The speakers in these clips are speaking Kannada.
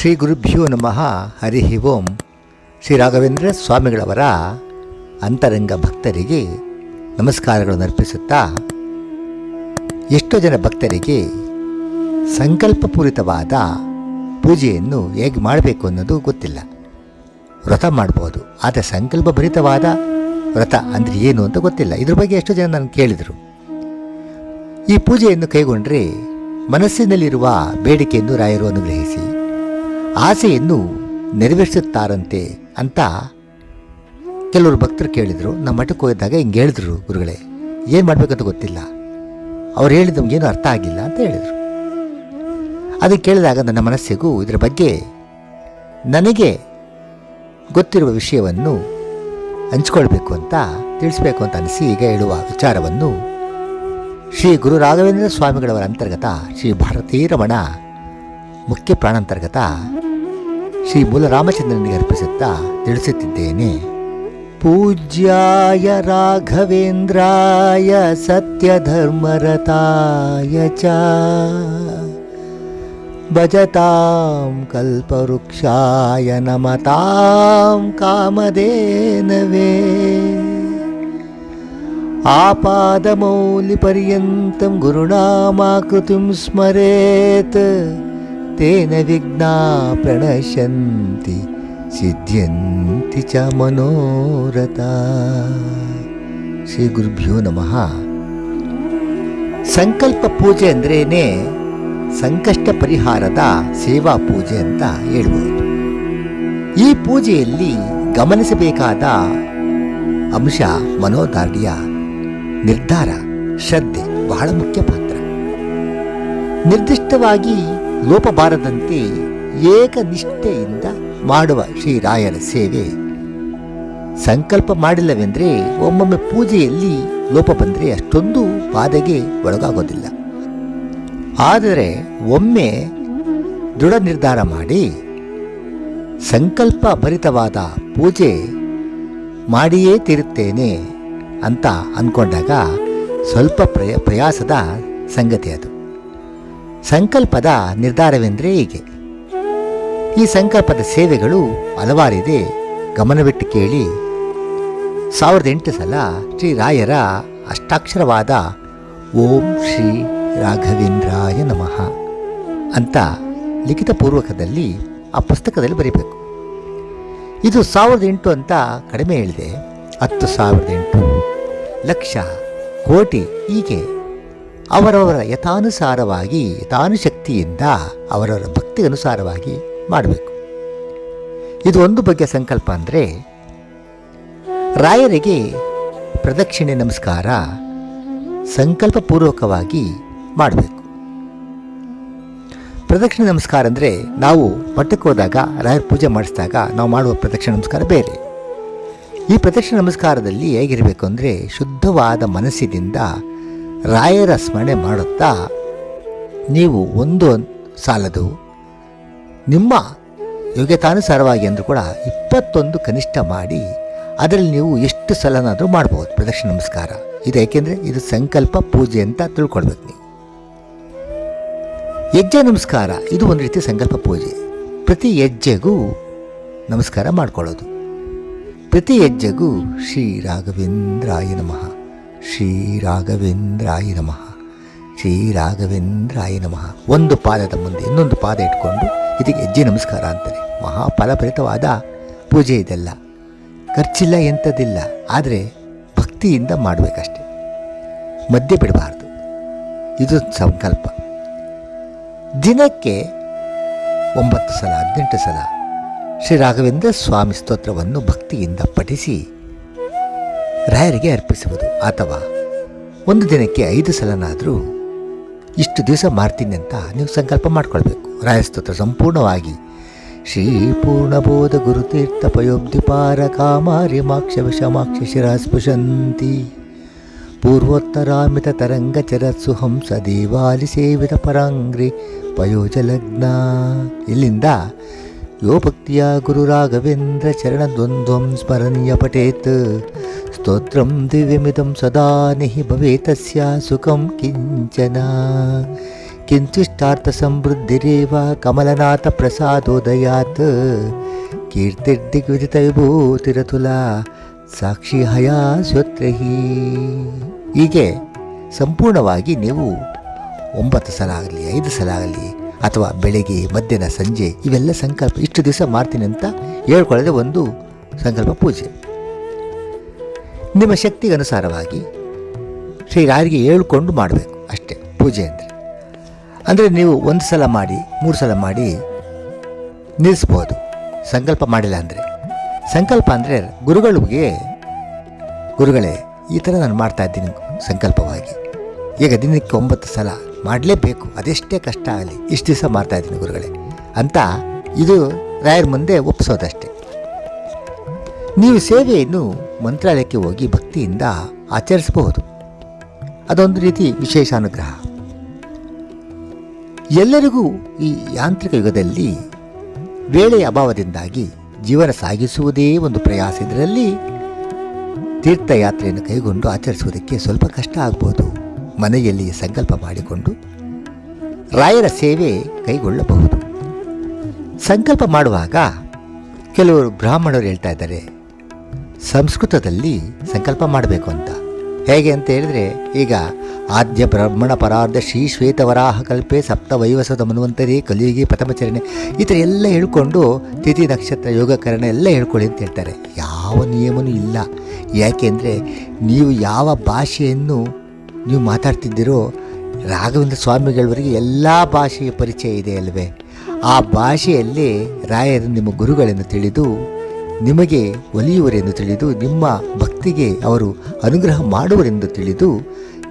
ಶ್ರೀ ಗುರುಭ್ಯೋ ನಮಃ. ಹರಿ ಓಂ. ಶ್ರೀ ರಾಘವೇಂದ್ರ ಸ್ವಾಮಿಗಳವರ ಅಂತರಂಗ ಭಕ್ತರಿಗೆ ನಮಸ್ಕಾರಗಳನ್ನು ಅರ್ಪಿಸುತ್ತಾ, ಎಷ್ಟೋ ಜನ ಭಕ್ತರಿಗೆ ಸಂಕಲ್ಪಪೂರಿತವಾದ ಪೂಜೆಯನ್ನು ಹೇಗೆ ಮಾಡಬೇಕು ಅನ್ನೋದು ಗೊತ್ತಿಲ್ಲ. ವ್ರತ ಮಾಡ್ಬೋದು, ಆದರೆ ಸಂಕಲ್ಪಭರಿತವಾದ ವ್ರತ ಅಂದರೆ ಏನು ಅಂತ ಗೊತ್ತಿಲ್ಲ. ಇದ್ರ ಬಗ್ಗೆ ಎಷ್ಟೋ ಜನ ನಾನು ಕೇಳಿದರು. ಈ ಪೂಜೆಯನ್ನು ಕೈಗೊಂಡ್ರೆ ಮನಸ್ಸಿನಲ್ಲಿರುವ ಬೇಡಿಕೆಯನ್ನು ರಾಯರು ಅನುಗ್ರಹಿಸಿ ಆಸೆಯನ್ನು ನೆರವೇರಿಸುತ್ತಾರಂತೆ ಅಂತ ಕೆಲವರು ಭಕ್ತರು ಕೇಳಿದರು. ನಮ್ಮ ಮಠಕ್ಕೆ ಹೋಗಿದ್ದಾಗ ಹಿಂಗೆ ಹೇಳಿದ್ರು, ಗುರುಗಳೇ ಏನು ಮಾಡಬೇಕಂತ ಗೊತ್ತಿಲ್ಲ, ಅವ್ರು ಹೇಳಿದ ನಮಗೇನು ಅರ್ಥ ಆಗಿಲ್ಲ ಅಂತ ಹೇಳಿದರು. ಅದನ್ನು ಕೇಳಿದಾಗ ನನ್ನ ಮನಸ್ಸಿಗೂ ಇದರ ಬಗ್ಗೆ ನನಗೆ ಗೊತ್ತಿರುವ ವಿಷಯವನ್ನು ಹಂಚ್ಕೊಳ್ಬೇಕು ಅಂತ ತಿಳಿಸ್ಬೇಕು ಅಂತ ಅನಿಸಿ ಈಗ ಹೇಳುವ ವಿಚಾರವನ್ನು ಶ್ರೀ ಗುರು ರಾಘವೇಂದ್ರ ಸ್ವಾಮಿಗಳವರ ಅಂತರ್ಗತ ಶ್ರೀ ಭಾರತೀ ರಮಣ ಮುಖ್ಯ ಪ್ರಾಣಾಂತರ್ಗತ ಶ್ರೀ ಮೂಲ ರಾಮಚಂದ್ರನಿಗೆ ಅರ್ಪಿಸುತ್ತಾ ತಿಳಿಸುತ್ತಿದ್ದೇನೆ. ಪೂಜ್ಯಾಯ ರಾಘವೇಂದ್ರಾಯ ಸತ್ಯಧರ್ಮರತಾಯ ಚ ಭಜತಾಂ ಕಲ್ಪವೃಕ್ಷಾಯ ನಮತಾಂ ಕಾಮಧೇನವೇ ಆಪಾದಮೌಲಿಪರ್ಯಂತಂ ಗುರುನಾಮಾಕೃತಿಂ ಸ್ಮರೇತ್ ತೇನ ವಿಘ್ನಾ ಪ್ರಣಶ್ಯಂತಿ ಸಿದ್ಧ್ಯಂತಿ ಚ ಮನೋರಥ. ಶ್ರೀ ಗುರುಭ್ಯೋ ನಮಃ. ಸಂಕಲ್ಪ ಪೂಜೆ ಅಂದ್ರೇನೆ ಸಂಕಷ್ಟ ಪರಿಹಾರದ ಸೇವಾ ಪೂಜೆ ಅಂತ ಹೇಳ್ಬೋದು. ಈ ಪೂಜೆಯಲ್ಲಿ ಗಮನಿಸಬೇಕಾದ ಅಂಶ ಮನೋದಾರ್ಢ್ಯ, ನಿರ್ಧಾರ, ಶ್ರದ್ಧೆ ಬಹಳ ಮುಖ್ಯ ಪಾತ್ರ. ನಿರ್ದಿಷ್ಟವಾಗಿ ಲೋಪಬಾರದಂತೆ ಏಕನಿಷ್ಠೆಯಿಂದ ಮಾಡುವ ಶ್ರೀರಾಯರ ಸೇವೆ. ಸಂಕಲ್ಪ ಮಾಡಿಲ್ಲವೆಂದರೆ ಒಮ್ಮೊಮ್ಮೆ ಪೂಜೆಯಲ್ಲಿ ಲೋಪ ಬಂದರೆ ಅಷ್ಟೊಂದು ಬಾಧೆಗೆ ಒಳಗಾಗೋದಿಲ್ಲ. ಆದರೆ ಒಮ್ಮೆ ದೃಢ ನಿರ್ಧಾರ ಮಾಡಿ ಸಂಕಲ್ಪ ಭರಿತವಾದ ಪೂಜೆ ಮಾಡಿಯೇ ತೀರುತ್ತೇನೆ ಅಂತ ಅಂದ್ಕೊಂಡಾಗ ಸ್ವಲ್ಪ ಪ್ರಯಾಸದ ಸಂಗತಿ ಅದು. ಸಂಕಲ್ಪದ ನಿರ್ಧಾರವೆಂದರೆ ಹೀಗೆ. ಈ ಸಂಕಲ್ಪದ ಸೇವೆಗಳು ಹಲವಾರಿದೆ, ಗಮನವಿಟ್ಟು ಕೇಳಿ. 1008 ಸಲ ಶ್ರೀರಾಯರ ಅಷ್ಟಾಕ್ಷರವಾದ ಓಂ ಶ್ರೀ ರಾಘವೇಂದ್ರಾಯ ನಮಃ ಅಂತ ಲಿಖಿತಪೂರ್ವಕದಲ್ಲಿ ಆ ಪುಸ್ತಕದಲ್ಲಿ ಬರೀಬೇಕು. ಇದು 1008 ಅಂತ ಕಡಿಮೆ ಹೇಳಿದೆ. 10,008 ಲಕ್ಷ, ಕೋಟಿ, ಹೀಗೆ ಅವರವರ ಯಥಾನುಸಾರವಾಗಿ, ಯಥಾನುಶಕ್ತಿಯಿಂದ ಅವರವರ ಭಕ್ತಿಗೆ ಅನುಸಾರವಾಗಿ ಮಾಡಬೇಕು. ಇದು ಒಂದು ಬಗೆಯ ಸಂಕಲ್ಪ. ಅಂದರೆ ರಾಯರಿಗೆ ಪ್ರದಕ್ಷಿಣೆ ನಮಸ್ಕಾರ ಸಂಕಲ್ಪಪೂರ್ವಕವಾಗಿ ಮಾಡಬೇಕು. ಪ್ರದಕ್ಷಿಣೆ ನಮಸ್ಕಾರ ಅಂದರೆ ನಾವು ಮಠಕ್ಕೆ ಹೋದಾಗ ರಾಯರ ಪೂಜೆ ಮಾಡಿಸಿದಾಗ ನಾವು ಮಾಡುವ ಪ್ರದಕ್ಷಿಣೆ ನಮಸ್ಕಾರ ಬೇರೆ. ಈ ಪ್ರದಕ್ಷಿಣೆ ನಮಸ್ಕಾರದಲ್ಲಿ ಹೇಗಿರಬೇಕು ಅಂದರೆ ಶುದ್ಧವಾದ ಮನಸ್ಸಿನಿಂದ ರಾಯರ ಸ್ಮರಣೆ ಮಾಡುತ್ತಾ ನೀವು ಒಂದು ಸಾಲದು, ನಿಮ್ಮ ಯೋಗ್ಯತಾನುಸಾರವಾಗಿ ಅಂದರೂ ಕೂಡ 21 ಕನಿಷ್ಠ ಮಾಡಿ ಅದರಲ್ಲಿ ನೀವು ಎಷ್ಟು ಸಲನಾದರೂ ಮಾಡ್ಬೋದು ಪ್ರದಕ್ಷಿಣೆ ನಮಸ್ಕಾರ. ಇದು ಏಕೆಂದರೆ ಇದು ಸಂಕಲ್ಪ ಪೂಜೆ ಅಂತ ತಿಳ್ಕೊಳ್ಬೇಕು ನೀವು. ಹೆಜ್ಜೆ ನಮಸ್ಕಾರ ಇದು ಒಂದು ರೀತಿ ಸಂಕಲ್ಪ ಪೂಜೆ. ಪ್ರತಿ ಹೆಜ್ಜೆಗೂ ನಮಸ್ಕಾರ ಮಾಡ್ಕೊಳ್ಳೋದು. ಪ್ರತಿ ಹೆಜ್ಜೆಗೂ ಶ್ರೀ ರಾಘವೇಂದ್ರಾಯ ನಮಃ, ಶ್ರೀ ರಾಘವೇಂದ್ರಾಯ ನಮಃ, ಶ್ರೀ ರಾಘವೇಂದ್ರಾಯ ನಮಃ. ಒಂದು ಪಾದದ ಮುಂದೆ ಇನ್ನೊಂದು ಪಾದ ಇಟ್ಕೊಂಡು ಇದಕ್ಕೆ ಹೆಜ್ಜೆ ನಮಸ್ಕಾರ ಅಂತಾರೆ. ಮಹಾಫಲಭರಿತವಾದ ಪೂಜೆ ಇದೆಲ್ಲ. ಖರ್ಚಿಲ್ಲ, ಎಂಥದ್ದಿಲ್ಲ. ಆದರೆ ಭಕ್ತಿಯಿಂದ ಮಾಡಬೇಕಷ್ಟೆ, ಮಧ್ಯೆ ಬಿಡಬಾರ್ದು. ಇದು ಸಂಕಲ್ಪ. ದಿನಕ್ಕೆ 9 ಸಲ 18 ಸಲ ಶ್ರೀ ರಾಘವೇಂದ್ರ ಸ್ವಾಮಿ ಸ್ತೋತ್ರವನ್ನು ಭಕ್ತಿಯಿಂದ ಪಠಿಸಿ ರಾಯರಿಗೆ ಅರ್ಪಿಸುವುದು. ಅಥವಾ ಒಂದು ದಿನಕ್ಕೆ 5 ಸಲನಾದರೂ ಇಷ್ಟು ದಿವಸ ಮಾಡ್ತೀನಿ ಅಂತ ನೀವು ಸಂಕಲ್ಪ ಮಾಡಿಕೊಳ್ಬೇಕು. ರಾಯ ಸ್ತೋತ್ರ ಸಂಪೂರ್ಣವಾಗಿ ಶ್ರೀ ಪೂರ್ಣಬೋಧ ಗುರುತೀರ್ಥ ಪಯೋಬ್ಧಿಪಾರ ಕಾಮಾರ್ಯ ಮಾಕ್ಷ ವಿಷಮಾಕ್ಷ ಶಿರಾಸ್ಪುಷಂತಿ ಪೂರ್ವೋತ್ತರಾಮಿತ ತರಂಗ ಚರತ್ಸು ಹಂಸ ದೇವಾಲಿ ಸೇವಿತ ಪರಾಂಗ್ರಿ ಪಯೋಜಲಗ್ನ. ಇಲ್ಲಿಂದ ಯೋ ಭಕ್ತಿಯ ಗುರು ರಾಘವೇಂದ್ರ ಚರಣದ್ವಂದ್ವಂ ಸ್ಮರಣ್ಯ ಪಠೇತ್ ಸ್ತೋತ್ರಂ ದಿವ್ಯಮಿದಂ ಸದಾ ನಿಹಿ ಭವೇತಸ್ಯ ಸುಖಂ ಕಿಂಚನ. ಕಿಂಚಿಷ್ಟಾರ್ಥ ಸಮೃದ್ಧಿರೇವ ಕಮಲನಾಥ ಪ್ರಸಾದೋದಯಾತ್ ಕೀರ್ತಿರ್ದಿಗ್ವಿದಿತ ವಿಭೂತಿರತುಲ ಸಾಕ್ಷಿ ಹಯಾಸ್ಯೋತ್ರಹಿ. ಹೀಗೆ ಸಂಪೂರ್ಣವಾಗಿ ನೀವು 9 ಸಲ ಆಗಲಿ 5 ಸಲ ಆಗಲಿ ಅಥವಾ ಬೆಳಗ್ಗೆ ಮಧ್ಯಾಹ್ನ ಸಂಜೆ ಇವೆಲ್ಲ ಸಂಕಲ್ಪ ಇಷ್ಟು ದಿವಸ ಮಾಡ್ತೀನಿ ಅಂತ ಹೇಳ್ಕೊಳ್ಳೋದೇ ಒಂದು ಸಂಕಲ್ಪ ಪೂಜೆ. ನಿಮ್ಮ ಶಕ್ತಿಗೆ ಅನುಸಾರವಾಗಿ ಶ್ರೀರಾಯರಿಗೆ ಹೇಳ್ಕೊಂಡು ಮಾಡಬೇಕು ಅಷ್ಟೇ ಪೂಜೆ ಅಂದರೆ ನೀವು 1 ಸಲ ಮಾಡಿ 3 ಸಲ ಮಾಡಿ ನಿಲ್ಲಿಸ್ಬೋದು. ಸಂಕಲ್ಪ ಮಾಡಿಲ್ಲ ಅಂದರೆ ಸಂಕಲ್ಪ ಅಂದರೆ ಗುರುಗಳೇ ಈ ಥರ ನಾನು ಮಾಡ್ತಾ ಇದ್ದೀನಿ ಸಂಕಲ್ಪವಾಗಿ, ಈಗ ದಿನಕ್ಕೆ 9 ಸಲ ಮಾಡಲೇಬೇಕು, ಅದೆಷ್ಟೇ ಕಷ್ಟ ಆಗಲಿ ಇಷ್ಟು ದಿವಸ ಮಾಡ್ತಾಯಿದ್ದೀನಿ ಗುರುಗಳೇ ಅಂತ ಇದು ರಾಯರ ಮುಂದೆ ಒಪ್ಪಿಸೋದಷ್ಟೇ. ನೀವು ಸೇವೆಯನ್ನು ಮಂತ್ರಾಲಯಕ್ಕೆ ಹೋಗಿ ಭಕ್ತಿಯಿಂದ ಆಚರಿಸಬಹುದು. ಅದೊಂದು ರೀತಿ ವಿಶೇಷ ಅನುಗ್ರಹ. ಎಲ್ಲರಿಗೂ ಈ ಯಾಂತ್ರಿಕ ಯುಗದಲ್ಲಿ ವೇಳೆಯ ಅಭಾವದಿಂದಾಗಿ ಜೀವನ ಸಾಗಿಸುವುದೇ ಒಂದು ಪ್ರಯಾಸ. ಇದರಲ್ಲಿ ತೀರ್ಥಯಾತ್ರೆಯನ್ನು ಕೈಗೊಂಡು ಆಚರಿಸುವುದಕ್ಕೆ ಸ್ವಲ್ಪ ಕಷ್ಟ ಆಗ್ಬೋದು. ಮನೆಯಲ್ಲಿ ಸಂಕಲ್ಪ ಮಾಡಿಕೊಂಡು ರಾಯರ ಸೇವೆ ಕೈಗೊಳ್ಳಬಹುದು. ಸಂಕಲ್ಪ ಮಾಡುವಾಗ ಕೆಲವರು ಬ್ರಾಹ್ಮಣರು ಹೇಳ್ತಾ ಇದ್ದಾರೆ ಸಂಸ್ಕೃತದಲ್ಲಿ ಸಂಕಲ್ಪ ಮಾಡಬೇಕು ಅಂತ. ಹೇಗೆ ಅಂತ ಹೇಳಿದ್ರೆ, ಈಗ ಆದ್ಯ ಬ್ರಾಹ್ಮಣ ಪರಾರ್ಧ ಶ್ರೀ ಶ್ವೇತವರಾಹ ಕಲ್ಪೆ ಸಪ್ತ ವೈವಸದ ಮನ್ವಂತರಿ ಕಲಿಯುಗಿ ಪ್ರಥಮಚರಣೆ ಈ ಥರ ಎಲ್ಲ ಹೇಳ್ಕೊಂಡು ತಿಥಿ ನಕ್ಷತ್ರ ಯೋಗಕರಣ ಎಲ್ಲ ಹೇಳ್ಕೊಳ್ಳಿ ಅಂತ ಹೇಳ್ತಾರೆ. ಯಾವ ನಿಯಮನೂ ಇಲ್ಲ. ಯಾಕೆಂದರೆ ನೀವು ಯಾವ ಭಾಷೆಯನ್ನು ನೀವು ಮಾತಾಡ್ತಿದ್ದೀರೋ ರಾಘವೇಂದ್ರ ಸ್ವಾಮಿಗಳವರಿಗೆ ಎಲ್ಲ ಭಾಷೆಯ ಪರಿಚಯ ಇದೆ ಅಲ್ವೇ. ಆ ಭಾಷೆಯಲ್ಲಿ ರಾಯರು ನಿಮ್ಮ ಗುರುಗಳೆಂದು ತಿಳಿದು ನಿಮಗೆ ಒಲಿಯುವರೆಂದು ತಿಳಿದು ನಿಮ್ಮ ಭಕ್ತಿಗೆ ಅವರು ಅನುಗ್ರಹ ಮಾಡುವರೆಂದು ತಿಳಿದು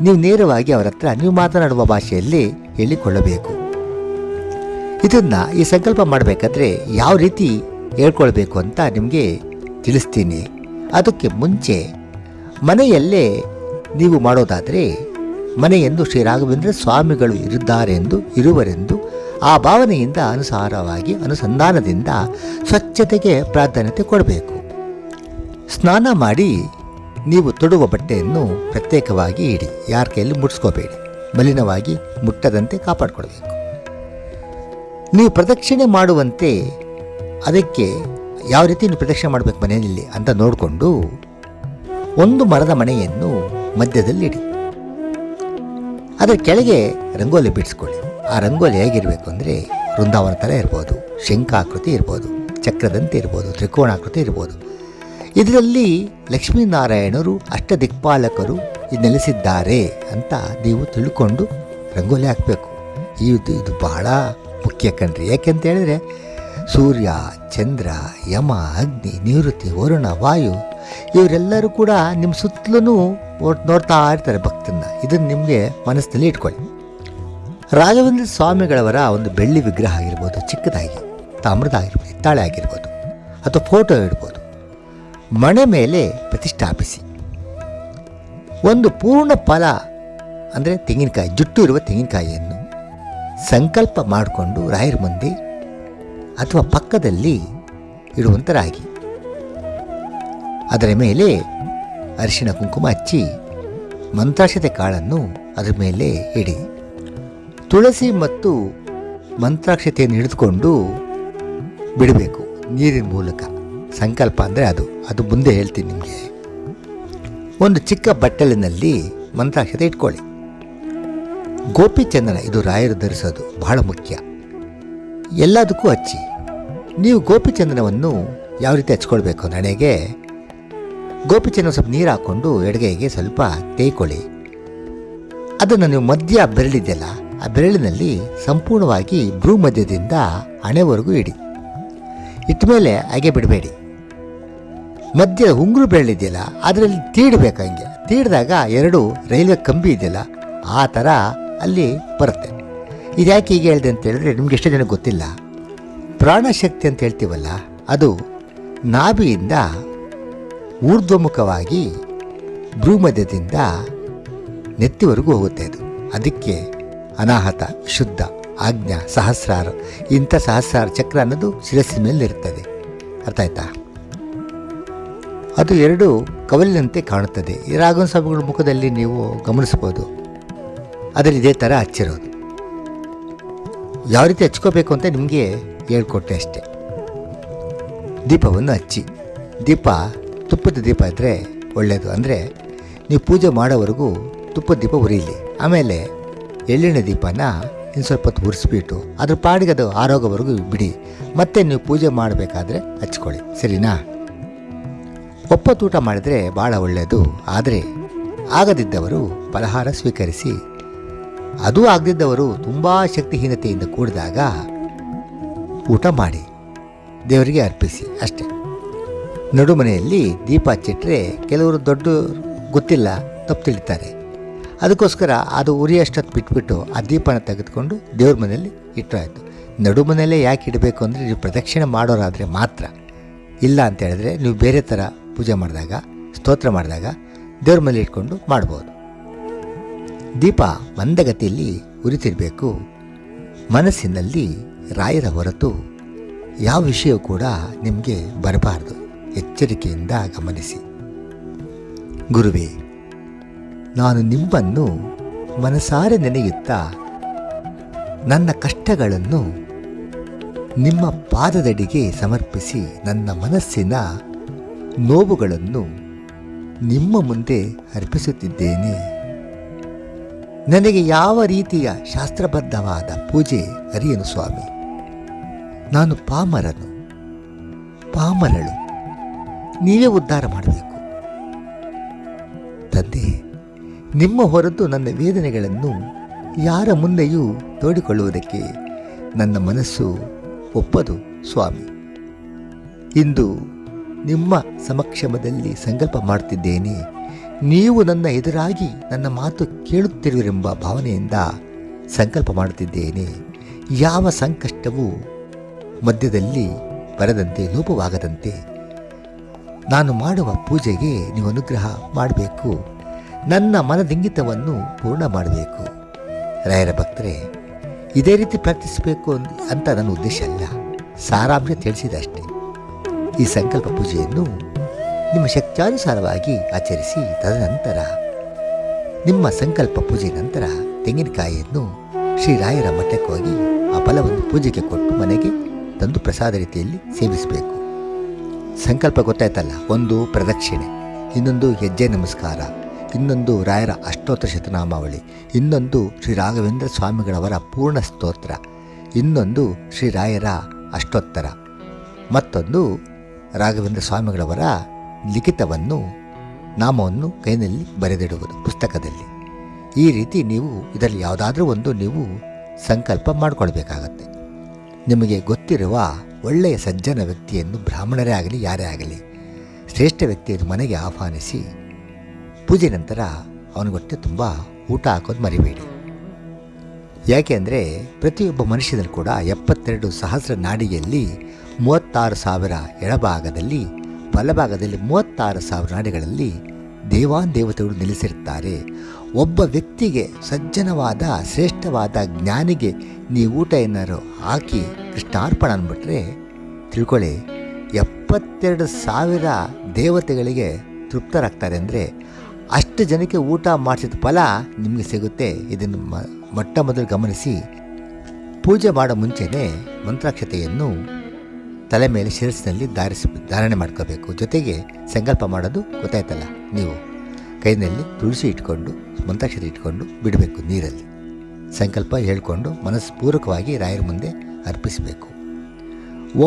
ನೀವು ನೇರವಾಗಿ ಅವರ ಹತ್ರ ನೀವು ಮಾತನಾಡುವ ಭಾಷೆಯಲ್ಲಿ ಹೇಳಿಕೊಳ್ಳಬೇಕು. ಇದನ್ನು ಈ ಸಂಕಲ್ಪ ಮಾಡಬೇಕಾದ್ರೆ ಯಾವ ರೀತಿ ಹೇಳ್ಕೊಳ್ಬೇಕು ಅಂತ ನಿಮಗೆ ತಿಳಿಸ್ತೀನಿ. ಅದಕ್ಕೆ ಮುಂಚೆ ಮನೆಯಲ್ಲೇ ನೀವು ಮಾಡೋದಾದರೆ ಮನೆಯೆಂದು ಶ್ರೀ ರಾಘವೇಂದ್ರ ಸ್ವಾಮಿಗಳು ಇರುವರೆಂದು ಆ ಭಾವನೆಯಿಂದ ಅನುಸಂಧಾನದಿಂದ ಸ್ವಚ್ಛತೆಗೆ ಪ್ರಾಧಾನ್ಯತೆ ಕೊಡಬೇಕು. ಸ್ನಾನ ಮಾಡಿ ನೀವು ತೊಡುವ ಬಟ್ಟೆಯನ್ನು ಪ್ರತ್ಯೇಕವಾಗಿ ಇಡಿ, ಯಾರ ಕೈಯಲ್ಲಿ ಮುಟ್ಸ್ಕೋಬೇಡಿ, ಮಲಿನವಾಗಿ ಮುಟ್ಟದಂತೆ ಕಾಪಾಡಿಕೊಳ್ಬೇಕು. ನೀವು ಪ್ರದಕ್ಷಿಣೆ ಮಾಡುವಂತೆ ಅದಕ್ಕೆ ಯಾವ ರೀತಿ ನೀವು ಪ್ರದಕ್ಷಿಣೆ ಮಾಡಬೇಕು ಮನೆಯಲ್ಲಿ ಅಂತ ನೋಡಿಕೊಂಡು ಒಂದು ಮರದ ಮಣೆಯನ್ನು ಮಧ್ಯದಲ್ಲಿಡಿ. ಅದರ ಕೆಳಗೆ ರಂಗೋಲಿ ಬಿಡಿಸ್ಕೊಳ್ಳಿ. ಆ ರಂಗೋಲಿ ಹೇಗಿರಬೇಕು ಅಂದರೆ ವೃಂದಾವನ ಥರ ಇರ್ಬೋದು, ಶಂಖಾಕೃತಿ ಇರ್ಬೋದು, ಚಕ್ರದಂತೆ ಇರ್ಬೋದು, ತ್ರಿಕೋಣಾಕೃತಿ ಇರ್ಬೋದು. ಇದರಲ್ಲಿ ಲಕ್ಷ್ಮೀನಾರಾಯಣರು ಅಷ್ಟದಿಕ್ಪಾಲಕರು ನೆಲೆಸಿದ್ದಾರೆ ಅಂತ ನೀವು ತಿಳ್ಕೊಂಡು ರಂಗೋಲಿ ಹಾಕಬೇಕು. ಇದು ಬಹಳ ಮುಖ್ಯ ಕಣ್ರಿ. ಯಾಕೆಂತ ಹೇಳಿದ್ರೆ ಸೂರ್ಯ, ಚಂದ್ರ, ಯಮ, ಅಗ್ನಿ, ನಿವೃತ್ತಿ, ವರುಣ, ವಾಯು ಇವರೆಲ್ಲರೂ ಕೂಡ ನಿಮ್ಮ ಸುತ್ತಲೂ ನೋಡ್ತಾ ಇರ್ತಾರೆ ಭಕ್ತನ್ನ. ಇದನ್ನು ನಿಮಗೆ ಮನಸ್ಸಿನಲ್ಲಿ ಇಟ್ಕೊಳ್ಳಿ. ರಾಘವೇಂದ್ರ ಸ್ವಾಮಿಗಳವರ ಒಂದು ಬೆಳ್ಳಿ ವಿಗ್ರಹ ಆಗಿರ್ಬೋದು, ಚಿಕ್ಕದಾಗಿ ತಾಮ್ರದ ಆಗಿರ್ಬೋದು, ಹಿತ್ತಾಳೆ ಆಗಿರ್ಬೋದು, ಅಥವಾ ಫೋಟೋ ಇಡ್ಬೋದು, ಮಣೆ ಮೇಲೆ ಪ್ರತಿಷ್ಠಾಪಿಸಿ ಒಂದು ಪೂರ್ಣ ಫಲ ಅಂದರೆ ತೆಂಗಿನಕಾಯಿ, ಜುಟ್ಟು ಇರುವ ತೆಂಗಿನಕಾಯಿಯನ್ನು ಸಂಕಲ್ಪ ಮಾಡಿಕೊಂಡು ರಾಯರ ಮುಂದೆ ಅಥವಾ ಪಕ್ಕದಲ್ಲಿ ಇಡುವಂತರಾಗಿ ಅದರ ಮೇಲೆ ಅರಿಶಿಣ ಕುಂಕುಮ ಹಚ್ಚಿ ಮಂತ್ರಾಕ್ಷತೆ ಕಾಳನ್ನು ಅದರ ಮೇಲೆ ಇಡಿ. ತುಳಸಿ ಮತ್ತು ಮಂತ್ರಾಕ್ಷತೆಯನ್ನು ಹಿಡಿದುಕೊಂಡು ಬಿಡಬೇಕು ನೀರಿನ ಮೂಲಕ. ಸಂಕಲ್ಪ ಅಂದರೆ ಅದು ಮುಂದೆ ಹೇಳ್ತೀನಿ ನಿಮಗೆ. ಒಂದು ಚಿಕ್ಕ ಬಟ್ಟಲಿನಲ್ಲಿ ಮಂತ್ರಾಕ್ಷತೆ ಇಟ್ಕೊಳ್ಳಿ. ಗೋಪಿಚಂದನ ಇದು ರಾಯರು ಧರಿಸೋದು ಬಹಳ ಮುಖ್ಯ. ಎಲ್ಲದಕ್ಕೂ ಹಚ್ಚಿ. ನೀವು ಗೋಪಿಚಂದನವನ್ನು ಯಾವ ರೀತಿ ಹಚ್ಕೊಳ್ಬೇಕು, ನನಗೆ ಗೋಪಿಚಂದನ ಸ್ವಲ್ಪ ನೀರು ಹಾಕ್ಕೊಂಡು ಎಡಗೈಗೆ ಸ್ವಲ್ಪ ತೇಯ್ಕೊಳ್ಳಿ. ಅದನ್ನು ನೀವು ಮಧ್ಯ ಬೆರಳಿದೆಯಲ್ಲ, ಆ ಬೆರಳಿನಲ್ಲಿ ಸಂಪೂರ್ಣವಾಗಿ ಭ್ರೂ ಮಧ್ಯದಿಂದ ಹಣೆವರೆಗೂ ಇಡಿ. ಇಟ್ಟ ಮೇಲೆ ಹಾಗೆ ಬಿಡಬೇಡಿ. ಮಧ್ಯ ಉಂಗುರು ಬೆರಳಿದೆಯಲ್ಲ ಅದರಲ್ಲಿ ತೀಡಬೇಕು. ಹಂಗೆ ತೀಡಿದಾಗ 2 ರೈಲ್ವೆ ಕಂಬಿ ಇದೆಯಲ್ಲ ಆ ಥರ ಅಲ್ಲಿ ಬರುತ್ತೆ. ಇದು ಯಾಕೆ ಹೀಗೆ ಹೇಳಿದೆ ಅಂತ ಹೇಳಿದ್ರೆ ನಿಮ್ಗೆ ಎಷ್ಟೋ ಜನಕ್ಕೆ ಗೊತ್ತಿಲ್ಲ. ಪ್ರಾಣಶಕ್ತಿ ಅಂತ ಹೇಳ್ತೀವಲ್ಲ, ಅದು ನಾಭಿಯಿಂದ ಊರ್ಧ್ವಮುಖವಾಗಿ ಭ್ರೂಮಧ್ಯದಿಂದ ನೆತ್ತಿವರೆಗೂ ಹೋಗುತ್ತೆ. ಅದಕ್ಕೆ ಅನಾಹತ, ಶುದ್ಧ, ಆಜ್ಞಾ, ಸಹಸ್ರಾರ ಇಂಥ ಸಹಸ್ರಾರ ಚಕ್ರ ಅನ್ನೋದು ಶಿರಸ್ಸಿನ ಮೇಲೆ ಇರ್ತದೆ. ಅರ್ಥ ಆಯ್ತಾ? ಅದು 2 ಕವಲಿನಂತೆ ಕಾಣುತ್ತದೆ. ಈ ರಾಘವೇಂದ್ರ ಸ್ವಾಮಿಗಳ ಮುಖದಲ್ಲಿ ನೀವು ಗಮನಿಸ್ಬೋದು. ಅದರಲ್ಲಿ ಇದೇ ಥರ ಹಚ್ಚಿರೋದು. ಯಾವ ರೀತಿ ಹಚ್ಕೋಬೇಕು ಅಂತ ನಿಮಗೆ ಹೇಳ್ಕೊಟ್ಟೆ ಅಷ್ಟೆ. ದೀಪವನ್ನು ಹಚ್ಚಿ, ದೀಪ ತುಪ್ಪದ ದೀಪ ಇದ್ದರೆ ಒಳ್ಳೆಯದು. ಅಂದರೆ ನೀವು ಪೂಜೆ ಮಾಡೋವರೆಗೂ ತುಪ್ಪದ ದೀಪ ಉರಿಯಲಿ. ಆಮೇಲೆ ಎಳ್ಳೆಣ್ಣೆ ದೀಪನ ಇನ್ನು ಸ್ವಲ್ಪ ಹೊತ್ತು ಉರಿಸ್ಬಿಟ್ಟು ಅದ್ರ ಪಾಡಿಗೆ ಅದು ಆರೋಗೋವರೆಗೂ ಬಿಡಿ. ಮತ್ತೆ ನೀವು ಪೂಜೆ ಮಾಡಬೇಕಾದ್ರೆ ಹಚ್ಕೊಳ್ಳಿ, ಸರಿನಾ? ಒಪ್ಪತ್ತು ಊಟ ಮಾಡಿದರೆ ಭಾಳ ಒಳ್ಳೆಯದು. ಆದರೆ ಆಗದಿದ್ದವರು ಫಲಹಾರ ಸ್ವೀಕರಿಸಿ, ಅದೂ ಆಗದಿದ್ದವರು ತುಂಬ ಶಕ್ತಿಹೀನತೆಯಿಂದ ಕೂಡಿದಾಗ ಊಟ ಮಾಡಿ ದೇವರಿಗೆ ಅರ್ಪಿಸಿ ಅಷ್ಟೆ. ನಡುಮನೆಯಲ್ಲಿ ದೀಪ ಹಚ್ಚಿಟ್ರೆ ಕೆಲವರು ದೊಡ್ಡ ಗೊತ್ತಿಲ್ಲ, ತಪ್ಪು ತಿಳಿತಾರೆ. ಅದಕ್ಕೋಸ್ಕರ ಅದು ಉರಿಯಷ್ಟೊತ್ತು ಬಿಟ್ಬಿಟ್ಟು ಆ ದೀಪನ ತೆಗೆದುಕೊಂಡು ದೇವ್ರ ಮನೆಯಲ್ಲಿ ಇಟ್ಟರಾಯಿತು. ನಡುಮನೆಯಲ್ಲೇ ಯಾಕೆ ಇಡಬೇಕು ಅಂದರೆ ನೀವು ಪ್ರದಕ್ಷಿಣೆ ಮಾಡೋರಾದರೆ ಮಾತ್ರ. ಇಲ್ಲ ಅಂತ ಹೇಳಿದ್ರೆ ನೀವು ಬೇರೆ ಥರ ಪೂಜೆ ಮಾಡಿದಾಗ, ಸ್ತೋತ್ರ ಮಾಡಿದಾಗ ದೇವ್ರ ಮೇಲೆ ಇಟ್ಕೊಂಡು ಮಾಡ್ಬೋದು. ದೀಪ ಮಂದಗತಿಯಲ್ಲಿ ಉರಿತಿರಬೇಕು. ಮನಸ್ಸಿನಲ್ಲಿ ರಾಯರ ಹೊರತು ಯಾವ ವಿಷಯ ಕೂಡ ನಿಮಗೆ ಬರಬಾರ್ದು. ಎಚ್ಚರಿಕೆಯಿಂದ ಗಮನಿಸಿ. ಗುರುವೇ, ನಾನು ನಿಮ್ಮನ್ನು ಮನಸಾರೆ ನೆನೆಯುತ್ತಾ ನನ್ನ ಕಷ್ಟಗಳನ್ನು ನಿಮ್ಮ ಪಾದದಡಿಗೆ ಸಮರ್ಪಿಸಿ ನನ್ನ ಮನಸ್ಸಿನ ನೋವುಗಳನ್ನು ನಿಮ್ಮ ಮುಂದೆ ಅರ್ಪಿಸುತ್ತಿದ್ದೇನೆ. ನನಗೆ ಯಾವ ರೀತಿಯ ಶಾಸ್ತ್ರಬದ್ಧವಾದ ಪೂಜೆ ಅರಿಯನು ಸ್ವಾಮಿ. ನಾನು ಪಾಮರಳು, ನೀವೇ ಉದ್ಧಾರ ಮಾಡಬೇಕು. ತಂದೆ, ನಿಮ್ಮ ಹೊರತು ನನ್ನ ವೇದನೆಗಳನ್ನು ಯಾರ ಮುಂದೆಯೂ ತೋಡಿಕೊಳ್ಳುವುದಕ್ಕೆ ನನ್ನ ಮನಸ್ಸು ಒಪ್ಪದು ಸ್ವಾಮಿ. ಇಂದು ನಿಮ್ಮ ಸಮಕ್ಷಮದಲ್ಲಿ ಸಂಕಲ್ಪ ಮಾಡುತ್ತಿದ್ದೇನೆ. ನೀವು ನನ್ನ ಎದುರಾಗಿ ನನ್ನ ಮಾತು ಕೇಳುತ್ತಿರುವಿರೆಂಬ ಭಾವನೆಯಿಂದ ಸಂಕಲ್ಪ ಮಾಡುತ್ತಿದ್ದೇನೆ. ಯಾವ ಸಂಕಷ್ಟವೂ ಮಧ್ಯದಲ್ಲಿ ಬರದಂತೆ, ಲೋಪವಾಗದಂತೆ ನಾನು ಮಾಡುವ ಪೂಜೆಗೆ ನೀವು ಅನುಗ್ರಹ ಮಾಡಬೇಕು. ನನ್ನ ಮನದಿಂಗಿತವನ್ನು ಪೂರ್ಣ ಮಾಡಬೇಕು. ರಾಯರ ಭಕ್ತರೇ, ಇದೇ ರೀತಿ ಪ್ರಾರ್ಥಿಸಬೇಕು ಅಂತ ನನ್ನ ಉದ್ದೇಶ ಅಲ್ಲ, ಸಾರಾಂಶ ತಿಳಿಸಿದಷ್ಟೇ. ಈ ಸಂಕಲ್ಪ ಪೂಜೆಯನ್ನು ನಿಮ್ಮ ಶಕ್ತ್ಯಾನುಸಾರವಾಗಿ ಆಚರಿಸಿ, ತದನಂತರ ನಿಮ್ಮ ಸಂಕಲ್ಪ ಪೂಜೆ ನಂತರ ತೆಂಗಿನಕಾಯಿಯನ್ನು ಶ್ರೀರಾಯರ ಮಠಕ್ಕೆ ಹೋಗಿ ಆ ಫಲವನ್ನು ಪೂಜೆಗೆ ಕೊಟ್ಟು ಮನೆಗೆ ತಂದು ಪ್ರಸಾದ ರೀತಿಯಲ್ಲಿ ಸೇವಿಸಬೇಕು. ಸಂಕಲ್ಪ ಗೊತ್ತಾಯ್ತಲ್ಲ, ಒಂದು ಪ್ರದಕ್ಷಿಣೆ, ಇನ್ನೊಂದು ಹೆಜ್ಜೆ ನಮಸ್ಕಾರ, ಇನ್ನೊಂದು ರಾಯರ ಅಷ್ಟೋತ್ತರ ಶತನಾಮಾವಳಿ, ಇನ್ನೊಂದು ಶ್ರೀ ರಾಘವೇಂದ್ರ ಸ್ವಾಮಿಗಳವರ ಪೂರ್ಣ ಸ್ತೋತ್ರ, ಇನ್ನೊಂದು ಶ್ರೀರಾಯರ ಅಷ್ಟೋತ್ತರ, ಮತ್ತೊಂದು ರಾಘವೇಂದ್ರ ಸ್ವಾಮಿಗಳವರ ಲಿಖಿತವನ್ನು, ನಾಮವನ್ನು ಕೈನಲ್ಲಿ ಬರೆದಿಡುವುದು ಪುಸ್ತಕದಲ್ಲಿ. ಈ ರೀತಿ ನೀವು ಇದರಲ್ಲಿ ಯಾವುದಾದ್ರೂ ಒಂದು ನೀವು ಸಂಕಲ್ಪ ಮಾಡಿಕೊಳ್ಬೇಕಾಗತ್ತೆ. ನಿಮಗೆ ಗೊತ್ತಿರುವ ಒಳ್ಳೆಯ ಸಜ್ಜನ ವ್ಯಕ್ತಿಯನ್ನು, ಬ್ರಾಹ್ಮಣರೇ ಆಗಲಿ ಯಾರೇ ಆಗಲಿ, ಶ್ರೇಷ್ಠ ವ್ಯಕ್ತಿಯನ್ನು ಮನೆಗೆ ಆಹ್ವಾನಿಸಿ ಪೂಜೆ ನಂತರ ಅವನಿಗೊಟ್ಟೆ ತುಂಬ ಊಟ ಹಾಕೋದು ಮರಿಬೇಡಿ. ಯಾಕೆ ಅಂದರೆ ಪ್ರತಿಯೊಬ್ಬ ಮನುಷ್ಯನಲ್ಲಿ ಕೂಡ 72 ಸಹಸ್ರ ನಾಡಿಯಲ್ಲಿ 36,000 ಎಡಭಾಗದಲ್ಲಿ, ಬಲಭಾಗದಲ್ಲಿ 36,000 ನಾಡಿಗಳಲ್ಲಿ ದೇವಾನುದೇವತೆಗಳು ನೆಲೆಸಿರುತ್ತಾರೆ. ಒಬ್ಬ ವ್ಯಕ್ತಿಗೆ, ಸಜ್ಜನವಾದ ಶ್ರೇಷ್ಠವಾದ ಜ್ಞಾನಿಗೆ ನೀವು ಊಟ ಏನಾರು ಹಾಕಿ ಕೃಷ್ಣಾರ್ಪಣ ಅಂದ್ಬಿಟ್ರೆ ತಿಳ್ಕೊಳ್ಳಿ, 72,000 ದೇವತೆಗಳಿಗೆ ತೃಪ್ತರಾಗ್ತಾರೆ. ಅಂದರೆ ಅಷ್ಟು ಜನಕ್ಕೆ ಊಟ ಮಾಡಿಸಿದ ಫಲ ನಿಮಗೆ ಸಿಗುತ್ತೆ. ಇದನ್ನು ಮೊಟ್ಟ ಮೊದಲು ಗಮನಿಸಿ. ಪೂಜೆ ಮಾಡೋ ಮುಂಚೆನೇ ಮಂತ್ರಾಕ್ಷತೆಯನ್ನು ತಲೆ ಮೇಲೆ ಶಿರಸ್ಸಿನಲ್ಲಿ ಧಾರಣೆ ಮಾಡ್ಕೋಬೇಕು. ಜೊತೆಗೆ ಸಂಕಲ್ಪ ಮಾಡೋದು ಗೊತ್ತಾಯ್ತಲ್ಲ, ನೀವು ಕೈನಲ್ಲಿ ತುಳಸಿ ಇಟ್ಕೊಂಡು ಮಂತ್ರಾಕ್ಷತೆ ಇಟ್ಕೊಂಡು ಬಿಡಬೇಕು ನೀರಲ್ಲಿ. ಸಂಕಲ್ಪ ಹೇಳ್ಕೊಂಡು ಮನಸ್ಪೂರ್ವಕವಾಗಿ ರಾಯರ ಮುಂದೆ ಅರ್ಪಿಸಬೇಕು.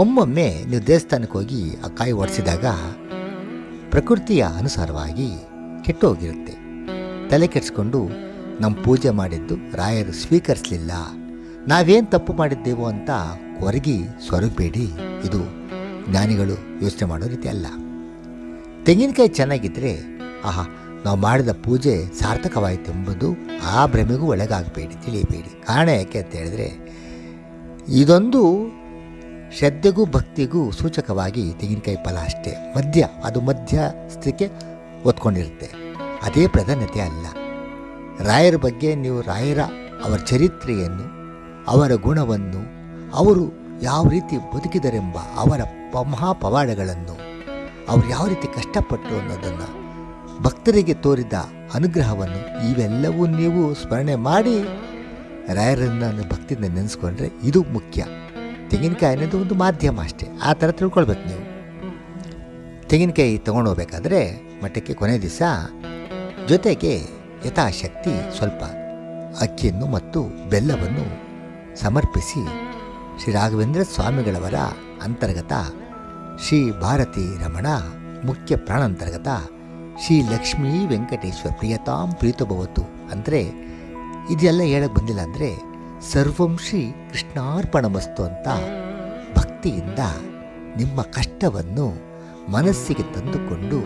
ಒಮ್ಮೊಮ್ಮೆ ನೀವು ದೇವಸ್ಥಾನಕ್ಕೆ ಹೋಗಿ ಆ ಕಾಯಿ ಒಡಿಸಿದಾಗ ಪ್ರಕೃತಿಯ ಅನುಸಾರವಾಗಿ ಕೆಟ್ಟು ಹೋಗಿರುತ್ತೆ. ತಲೆ ಕೆಡಿಸ್ಕೊಂಡು ನಮ್ಮ ಪೂಜೆ ಮಾಡಿದ್ದು ರಾಯರು ಸ್ವೀಕರಿಸಲಿಲ್ಲ, ನಾವೇನು ತಪ್ಪು ಮಾಡಿದ್ದೇವೋ ಅಂತ ಕೊರಗಿ ಸೊರಗಬೇಡಿ. ಇದು ಜ್ಞಾನಿಗಳು ಯೋಚನೆ ಮಾಡೋ ರೀತಿ ಅಲ್ಲ. ತೆಂಗಿನಕಾಯಿ ಚೆನ್ನಾಗಿದ್ದರೆ ಆಹಾ ನಾವು ಮಾಡಿದ ಪೂಜೆ ಸಾರ್ಥಕವಾಯಿತು ಎಂಬುದು ಆ ಭ್ರಮೆಗೂ ಒಳಗಾಗಬೇಡಿ, ತಿಳಿಯಬೇಡಿ. ಕಾರಣ ಯಾಕೆ ಅಂತ ಹೇಳಿದ್ರೆ, ಇದೊಂದು ಶ್ರದ್ಧೆಗೂ ಭಕ್ತಿಗೂ ಸೂಚಕವಾಗಿ ತೆಂಗಿನಕಾಯಿ ಫಲ ಅಷ್ಟೇ. ಅದು ಮಧ್ಯಸ್ಥಿಕೆ ಒತ್ಕೊಂಡಿರುತ್ತೆ, ಅದೇ ಪ್ರಾಧಾನ್ಯತೆ ಅಲ್ಲ. ರಾಯರ ಬಗ್ಗೆ ನೀವು ಅವರ ಚರಿತ್ರೆಯನ್ನು, ಅವರ ಗುಣವನ್ನು, ಅವರು ಯಾವ ರೀತಿ ಬದುಕಿದರೆಂಬ ಅವರ ಮಹಾಪವಾಡಗಳನ್ನು, ಅವರು ಯಾವ ರೀತಿ ಕಷ್ಟಪಟ್ಟರು ಅನ್ನೋದನ್ನು, ಭಕ್ತರಿಗೆ ತೋರಿದ ಅನುಗ್ರಹವನ್ನು, ಇವೆಲ್ಲವೂ ನೀವು ಸ್ಮರಣೆ ಮಾಡಿ ರಾಯರನ್ನು ಭಕ್ತಿಯಿಂದ ನೆನೆಸ್ಕೊಂಡ್ರೆ ಇದು ಮುಖ್ಯ. ತೆಂಗಿನಕಾಯಿ ಅನ್ನೋದು ಒಂದು ಮಾಧ್ಯಮ ಅಷ್ಟೇ, ಆ ಥರ ತಿಳ್ಕೊಳ್ಬೇಕು ನೀವು. ತೆಂಗಿನಕಾಯಿ ತೊಗೊಂಡೋಗ್ಬೇಕಾದ್ರೆ ಮಠಕ್ಕೆ ಕೊನೆ ದಿವಸ ಜೊತೆಗೆ ಯಥಾಶಕ್ತಿ ಸ್ವಲ್ಪ ಅಕ್ಕಿಯನ್ನು ಮತ್ತು ಬೆಲ್ಲವನ್ನು ಸಮರ್ಪಿಸಿ ಶ್ರೀ ರಾಘವೇಂದ್ರ ಸ್ವಾಮಿಗಳವರ ಅಂತರ್ಗತ ಶ್ರೀ ಭಾರತೀ ರಮಣ ಮುಖ್ಯ ಪ್ರಾಣಾಂತರ್ಗತ ಶ್ರೀ ಲಕ್ಷ್ಮೀ ವೆಂಕಟೇಶ್ವರ ಪ್ರಿಯತಾಂ ಪ್ರೀತಭವತು ಅಂದರೆ ಇದೆಲ್ಲ ಹೇಳಕ್ಕೆ ಬಂದಿಲ್ಲ ಅಂದರೆ ಸರ್ವಂ ಶ್ರೀ ಕೃಷ್ಣಾರ್ಪಣಮಸ್ತು ಅಂತ ಭಕ್ತಿಯಿಂದ ನಿಮ್ಮ ಕಷ್ಟವನ್ನು ಮನಸ್ಸಿಗೆ ತಂದುಕೊಂಡು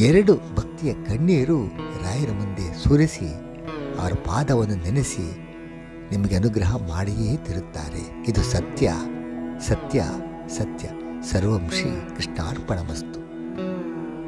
2 ಭಕ್ತಿಯ ಕಣ್ಣೀರು ರಾಯರ ಮುಂದೆ ಸುರಿಸಿ ಅವರ ಪಾದವನ್ನು ನೆನೆಸಿ ನಿಮಗೆ ಅನುಗ್ರಹ ಮಾಡಿಯೇ ತಿರುತ್ತಾರೆ. ಇದು ಸತ್ಯ ಸತ್ಯ ಸತ್ಯ. ಸರ್ವಂ ಶ್ರೀ ಕೃಷ್ಣಾರ್ಪಣಮಸ್ತು.